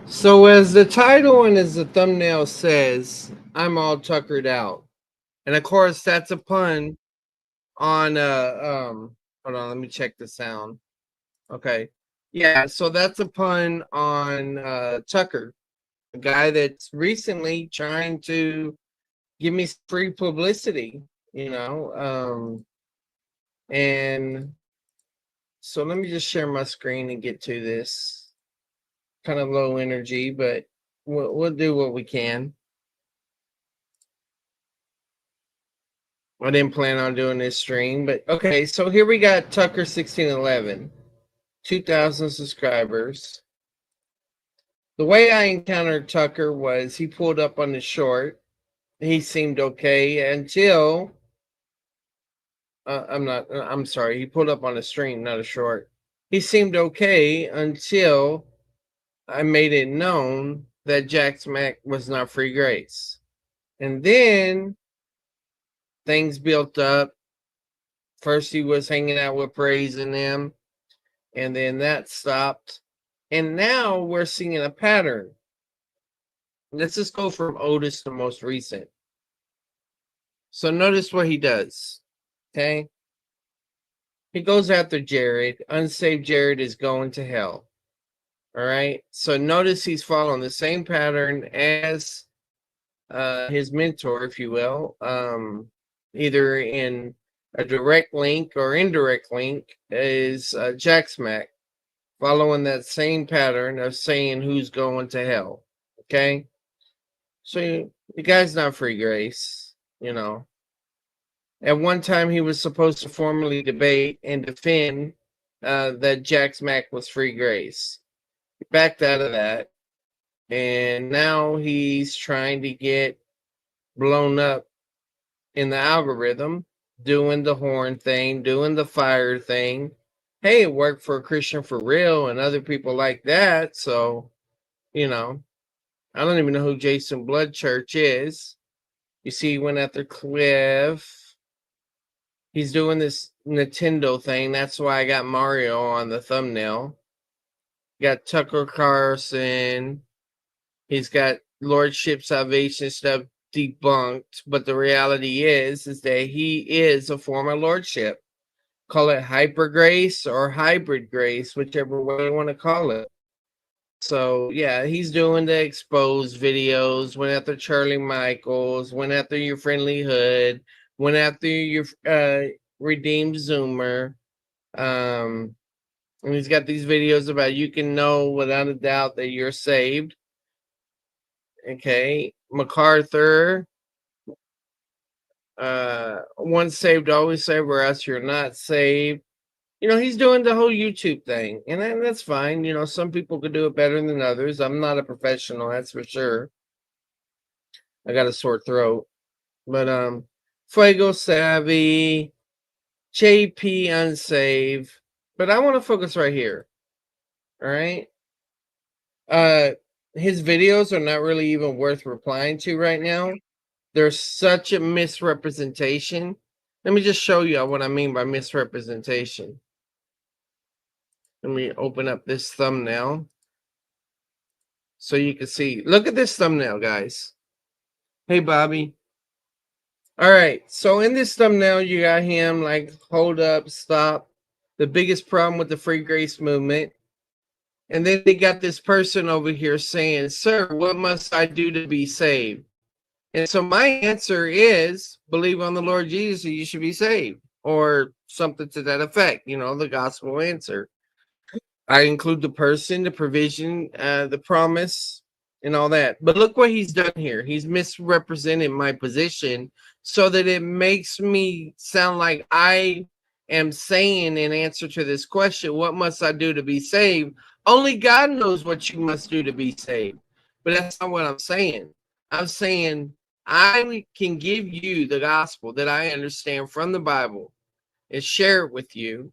So as the title and as the thumbnail says, I'm all tuckered out. And of course that's a pun on hold on, let me check the sound. Okay. Yeah, so that's a pun on Tucker, a guy that's recently trying to give me free publicity, you know. And so let me just share my screen and get to this. Kind of low energy, but we'll do what we can. I didn't plan on doing this stream, but okay, so here we got Tucker 1611, 2,000 subscribers. The way I encountered Tucker was he pulled up on the short. He seemed okay until I'm sorry, he pulled up on a stream, not a short. He seemed okay until I made it known that Jack Smack was not free grace. And then things built up. First, he was hanging out with Praise and them, and then that stopped. And now we're seeing a pattern. Let's just go from oldest to most recent. So notice what he does. Okay. He goes after Jared. Unsaved Jared is going to hell. All right. So notice he's following the same pattern as his mentor, if you will, either in a direct link or indirect link, is Jack Smack, following that same pattern of saying who's going to hell. Okay. So the guy's not free grace, you know. At one time, he was supposed to formally debate and defend that Jack Smack was free grace. He backed out of that. And now he's trying to get blown up in the algorithm, doing the horn thing, doing the fire thing. Hey, it worked for a Christian for real and other people like that. So, you know, I don't even know who Jason Bloodchurch is. You see, he went after Cliff. He's doing this Nintendo thing. That's why I got Mario on the thumbnail. Got Tucker Carlson. He's got Lordship Salvation stuff debunked. But the reality is that he is a form of Lordship. Call it hyper grace or hybrid grace, whichever way you want to call it. So yeah, he's doing the exposed videos, went after Charlie Michaels, went after your friendly hood, went after your redeemed Zoomer. And he's got these videos about you can know without a doubt that you're saved. Okay. MacArthur, once saved, always saved, or else you're not saved. You know, he's doing the whole YouTube thing, and that's fine. You know, some people could do it better than others. I'm not a professional, that's for sure. I got a sore throat. But Fuego Savvy, JP Unsave. But I want to focus right here. All right. Uh his videos are not really even worth replying to right now. There's such a misrepresentation. Let me just show you what I mean by misrepresentation. Let me open up this thumbnail so you can see. Look at this thumbnail, guys. Hey, Bobby. All right. So in this thumbnail, you got him like, hold up, stop. The biggest problem with the free grace movement. And then they got this person over here saying, sir, what must I do to be saved? And so my answer is believe on the Lord Jesus, you should be saved, or something to that effect, you know, the gospel answer. I include the person, the provision, the promise, and all that. But look what he's done here. He's misrepresented my position so that it makes me sound like I am saying in answer to this question, what must I do to be saved? Only God knows what you must do to be saved. But that's not what I'm saying. I'm saying I can give you the gospel that I understand from the Bible and share it with you,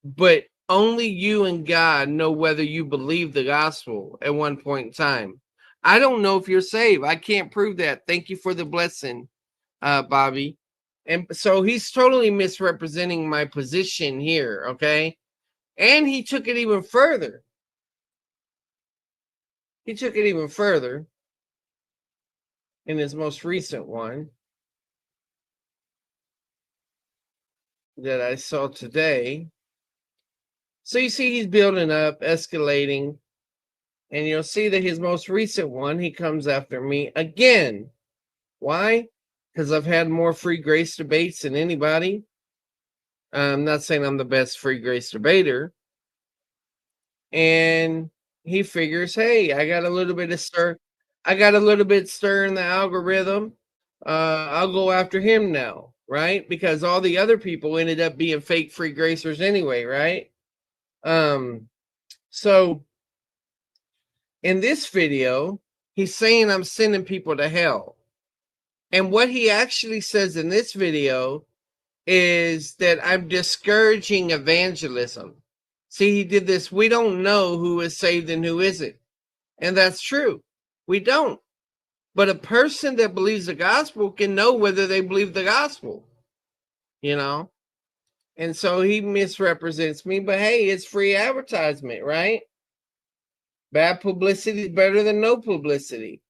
but only you and God know whether you believe the gospel at one point in time. I don't know if you're saved. I can't prove that. Thank you for the blessing, Bobby. And so he's totally misrepresenting my position here, okay? And he took it even further. He took it even further in his most recent one that I saw today. So you see, he's building up, escalating, and you'll see that his most recent one, he comes after me again. Why? Because I've had more free grace debates than anybody. I'm not saying I'm the best free grace debater. And he figures, hey, I got a little bit of stir. I got a little bit stir in the algorithm. I'll go after him now, right? Because all the other people ended up being fake free gracers anyway, right? So in this video, he's saying I'm sending people to hell. And what he actually says in this video is that I'm discouraging evangelism. See, he did this. We don't know who is saved and who isn't. And that's true. We don't. But a person that believes the gospel can know whether they believe the gospel, you know? And so he misrepresents me, but hey, it's free advertisement, right? Bad publicity is better than no publicity.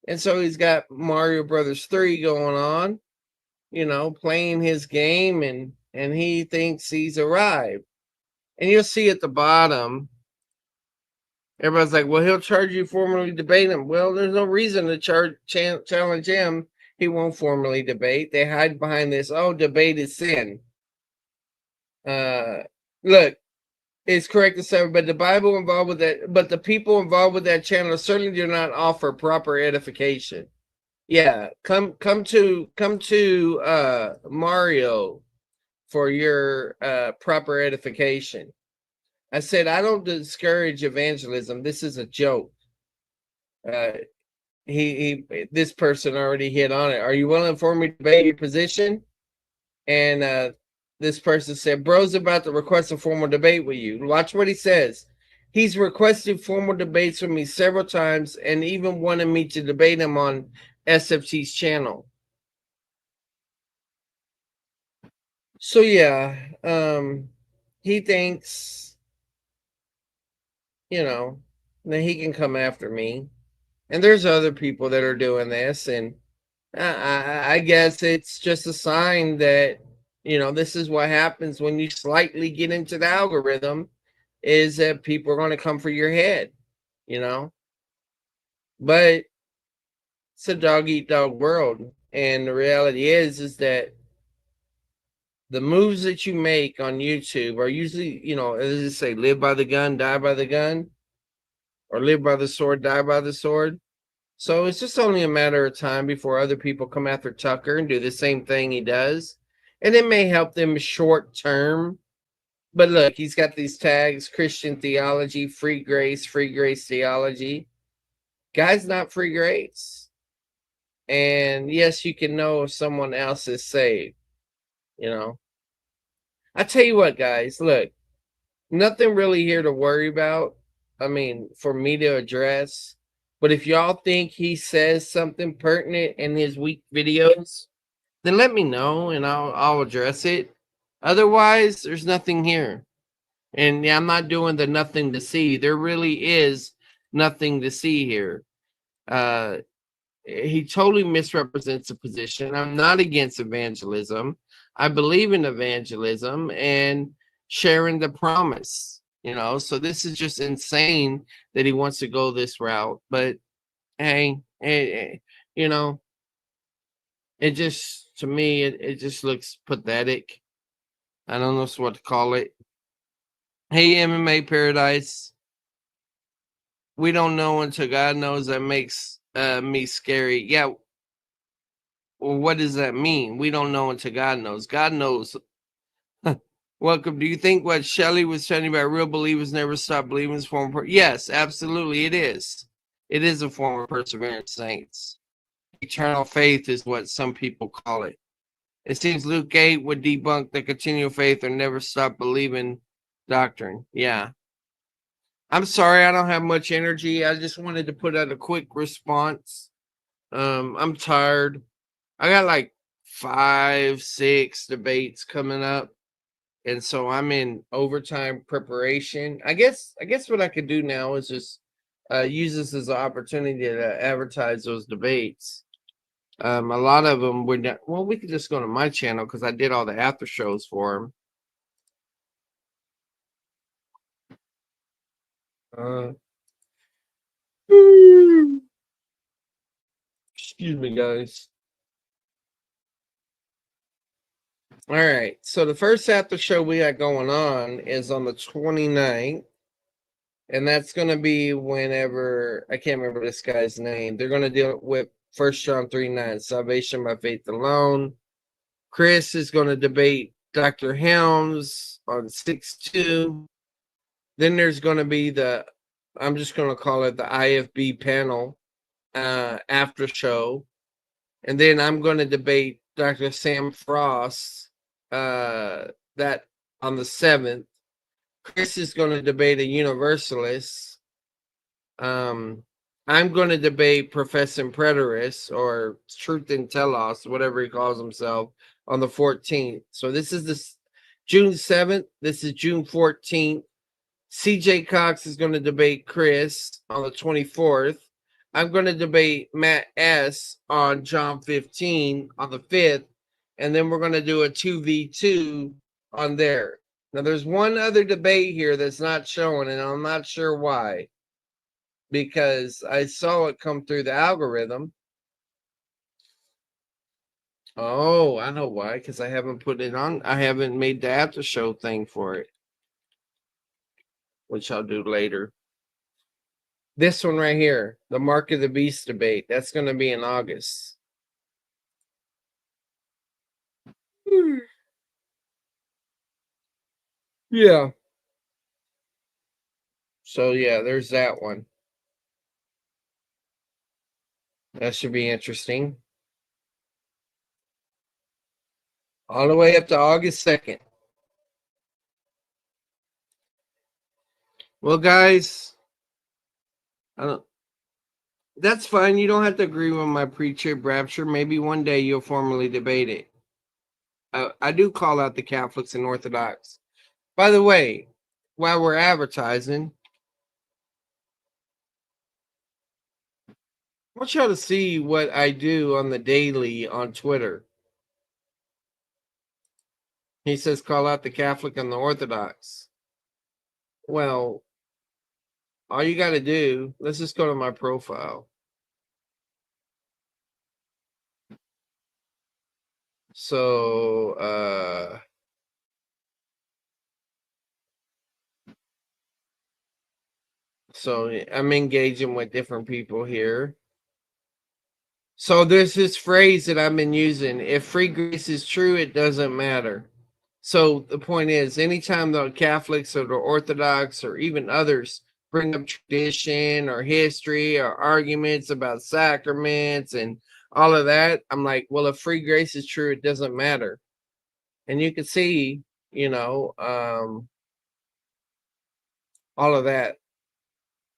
And so he's got Mario Brothers 3 going on, you know, playing his game, and he thinks he's arrived. And you'll see at the bottom, everybody's like, well, he'll charge you formally debate him. Well, there's no reason to challenge him. He won't formally debate. They hide behind this, oh, debate is sin. Look, it's correct to say, but the Bible involved with that, but the people involved with that channel certainly do not offer proper edification. Yeah, come to Mario for your proper edification. I said I don't discourage evangelism. This is a joke. This person already hit on it. Are you willing for me to debate your position? And this person said, bro's about to request a formal debate with you. Watch what he says. He's requested formal debates with me several times and even wanted me to debate him on SFT's channel. So yeah, he thinks, you know, that he can come after me. And there's other people that are doing this, and I guess it's just a sign that, you know, this is what happens when you slightly get into the algorithm, is that people are going to come for your head, you know. But it's a dog eat dog world, and the reality is that the moves that you make on YouTube are usually, you know, as they say, live by the gun, die by the gun, or live by the sword, die by the sword. So it's just only a matter of time before other people come after Tucker and do the same thing he does. And it may help them short term. But look, he's got these tags: Christian theology, free grace theology. Guy's not free grace. And yes, you can know if someone else is saved, you know. I tell you what, guys, look, nothing really here to worry about. I mean, for me to address. But if y'all think he says something pertinent in his weak videos, then let me know and I'll address it. Otherwise, there's nothing here. And yeah, I'm not doing the nothing to see. There really is nothing to see here. He totally misrepresents the position. I'm not against evangelism. I believe in evangelism and sharing the promise, you know. So this is just insane that he wants to go this route. But hey, you know, it just, to me, it just looks pathetic. I don't know what to call it. Hey, MMA Paradise. We don't know until God knows. That makes me scary. Yeah. Well, what does that mean? We don't know until God knows. God knows. Welcome. Do you think what Shelley was telling you about real believers never stop believing is a form of yes, absolutely it is. It is a form of perseverance, saints. Eternal faith is what some people call it. It seems Luke 8 would debunk the continual faith or never stop believing doctrine. Yeah. I'm sorry, I don't have much energy. I just wanted to put out a quick response. I'm tired. I got like 5, 6 debates coming up. And so I'm in overtime preparation. I guess what I could do now is just use this as an opportunity to advertise those debates. A lot of them would not, well, we could just go to my channel because I did all the after shows for them. Excuse me, guys. All right. So the first after show we got going on is on the 29th. And that's going to be whenever, I can't remember this guy's name. They're going to deal with 1 John 3:9, salvation by faith alone. Chris is going to debate Dr. Helms on 6-2. Then there's going to be I'm just going to call it the IFB panel after show. And then I'm going to debate Dr. Sam Frost that on the 7th. Chris is going to debate a universalist. I'm going to debate Professor Preterist or Truth and Telos, whatever he calls himself, on the 14th. So this is this June 7th. This is June 14th. CJ Cox is going to debate Chris on the 24th. I'm going to debate Matt S. on John 15 on the 5th. And then we're going to do a 2v2 on there. Now, there's one other debate here that's not showing, and I'm not sure why. Because I saw it come through the algorithm. Oh, I know why. Because I haven't put it on. I haven't made the after show thing for it. Which I'll do later. This one right here, the Mark of the Beast debate. That's going to be in August. Yeah. So, yeah, there's that one. That should be interesting. All the way up to August 2nd. Well, guys, that's fine. You don't have to agree with my pre-trib rapture. Maybe one day you'll formally debate it. I do call out the Catholics and Orthodox. By the way, while we're advertising, I want y'all to see what I do on the daily on Twitter. He says, call out the Catholic and the Orthodox. Well, all you got to do, let's just go to my profile. So, I'm engaging with different people here. So there's this phrase that I've been using. If free grace is true, it doesn't matter. So the point is, anytime the Catholics or the Orthodox or even others bring up tradition or history or arguments about sacraments and all of that, I'm like, well, if free grace is true, it doesn't matter. And you can see, all of that,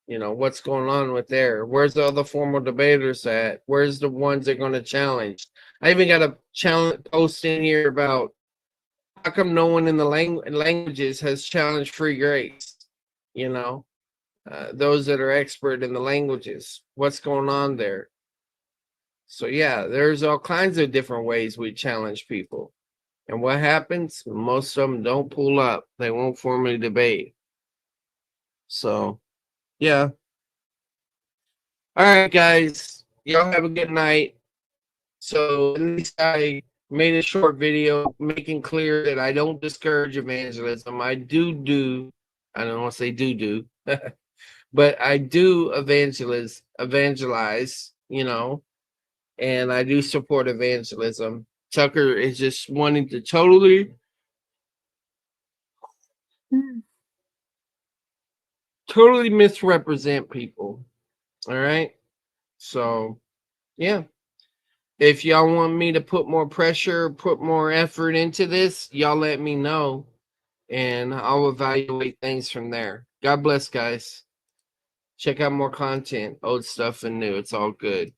what's going on with there. Where's the other formal debaters at? Where's the ones that are going to challenge? I even got a challenge post in here about how come no one in the languages has challenged free grace? Those that are expert in the languages, what's going on there? So yeah, there's all kinds of different ways we challenge people. And what happens? Most of them don't pull up. They won't formally debate. So, yeah. All right, guys. Y'all have a good night. So, at least I made a short video making clear that I don't discourage evangelism. I do. I don't want to say do, but I do evangelize, and I do support evangelism. Tucker is just wanting to totally misrepresent people. All right. So, yeah. If y'all want me to put more pressure, put more effort into this, y'all let me know and I'll evaluate things from there. God bless, guys. Check out more content, old stuff and new. It's all good.